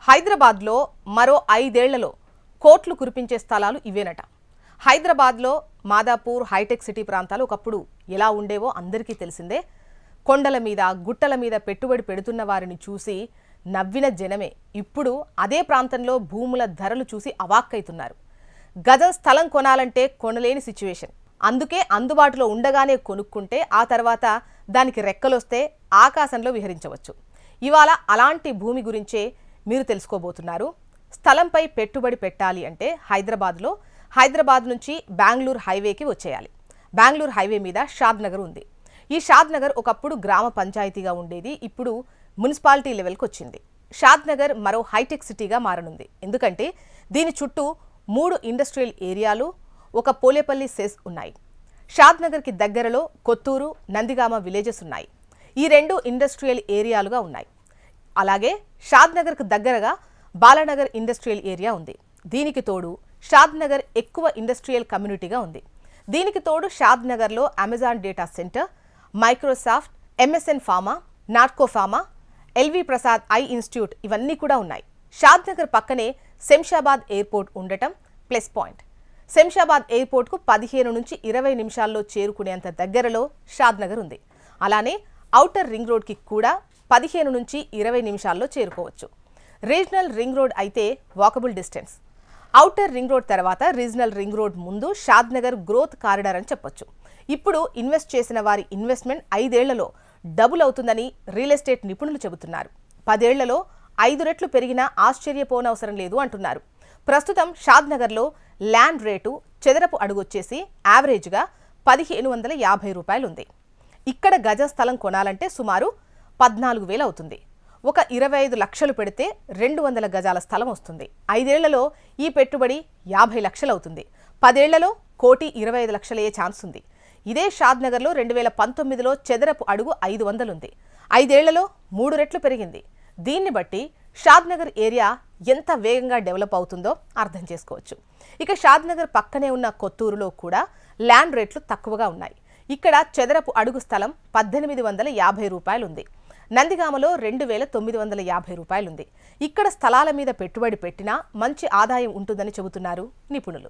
హైదరాబాద్లో మరో 5 ఏళ్లలో కోట్లు కురిపించే స్థలాలు ఇవేనట. హైదరాబాద్లో మాదాపూర్, హైటెక్ సిటీ ప్రాంతాలు ఒకప్పుడు ఎలా ఉండేవో అందరికీ తెలిసిందే. కొండల మీద, గుట్టల మీద పెట్టుబడి పెడుతున్న వారిని చూసి నవ్విన జనమే ఇప్పుడు అదే ప్రాంతంలో భూముల ధరలు చూసి అవాక్కైతున్నారు. గజం స్థలం కొనాలంటే కొనలేని సిచ్యువేషన్. అందుకే అందుబాటులో ఉండగానే కొనుక్కుంటే ఆ తర్వాత దానికి రెక్కలొస్తే ఆకాశంలో విహరించవచ్చు. ఇవాళ అలాంటి భూమి గురించే మీరు తెలుసుకోబోతున్నారు. స్థలంపై పెట్టుబడి పెట్టాలి అంటే హైదరాబాద్ నుంచి బెంగళూరు హైవేకి వచ్చేయాలి. బెంగళూరు హైవే మీద షాద్ నగర్ ఉంది. ఈ షాద్ నగర్ ఒకప్పుడు గ్రామ పంచాయతీగా ఉండేది. ఇప్పుడు మున్సిపాలిటీ లెవెల్కి వచ్చింది. షాద్ నగర్ మరో హైటెక్ సిటీగా మారనుంది. ఎందుకంటే దీని చుట్టూ 3 ఇండస్ట్రియల్ ఏరియాలు, ఒక పోలేపల్లి సెస్ ఉన్నాయి. షాద్ నగర్కి దగ్గరలో కొత్తూరు, నందిగామ విలేజెస్ ఉన్నాయి. ఈ 2 ఇండస్ట్రియల్ ఏరియాలుగా ఉన్నాయి. అలాగే షాద్ నగర్కు దగ్గరగా బాలానగర్ ఇండస్ట్రియల్ ఏరియా ఉంది. దీనికి తోడు షాద్ నగర్ ఎక్కువ ఇండస్ట్రియల్ కమ్యూనిటీగా ఉంది. దీనికి తోడు షాద్ నగర్లో Amazon data centre, Microsoft, MSN pharma, Natco pharma, LV Prasad eye institute ఇవన్నీ కూడా ఉన్నాయి. షాద్ నగర్ పక్కనే శంషాబాద్ ఎయిర్పోర్ట్ ఉండటం ప్లస్ పాయింట్. శంషాబాద్ ఎయిర్పోర్ట్కు 15 నుంచి 20 నిమిషాల్లో చేరుకునేంత దగ్గరలో షాద్ నగర్ ఉంది. అలానే ఔటర్ రింగ్ రోడ్కి కూడా 15 నుంచి 20 నిమిషాల్లో చేరుకోవచ్చు. రీజనల్ రింగ్ రోడ్ అయితే walkable distance. Outer ring road తర్వాత రీజనల్ రింగ్ రోడ్ ముందు షాద్ నగర్ గ్రోత్ కారిడార్ అని చెప్పొచ్చు. ఇప్పుడు ఇన్వెస్ట్ చేసిన వారి ఇన్వెస్ట్మెంట్ 5 ఏళ్లలో డబుల్ అవుతుందని రియల్ ఎస్టేట్ నిపుణులు చెబుతున్నారు. 10 ఏళ్లలో 5 రెట్లు పెరిగినా ఆశ్చర్యపోనవసరం లేదు అంటున్నారు. ప్రస్తుతం షాద్ నగర్లో ల్యాండ్ రేటు చదరపు అడుగొచ్చేసి యావరేజ్గా 1550 రూపాయలు ఉంది. ఇక్కడ గజ స్థలం కొనాలంటే సుమారు 14,000 అవుతుంది. ఒక 25 లక్షలు పెడితే 200 గజాల స్థలం వస్తుంది. 5 ఏళ్లలో ఈ పెట్టుబడి 50 లక్షలు అవుతుంది. 10 ఏళ్లలో 1,25,00,000 అయ్యే ఛాన్స్ ఉంది. ఇదే షాద్ నగర్లో 2019లో చదరపు అడుగు 500 ఉంది. 5 ఏళ్లలో 3 రెట్లు పెరిగింది. దీన్ని బట్టి షాద్ నగర్ ఏరియా ఎంత వేగంగా డెవలప్ అవుతుందో అర్థం చేసుకోవచ్చు. ఇక షాద్ నగర్ పక్కనే ఉన్న కొత్తూరులో కూడా ల్యాండ్ రేట్లు తక్కువగా ఉన్నాయి. ఇక్కడ చదరపు అడుగు స్థలం 1,850 రూపాయలు ఉంది. నందిగామలో 2,950 రూపాయలుంది. ఇక్కడ స్థలాల మీద పెట్టుబడి పెట్టినా మంచి ఆదాయం ఉంటుందని చెబుతున్నారు నిపుణులు.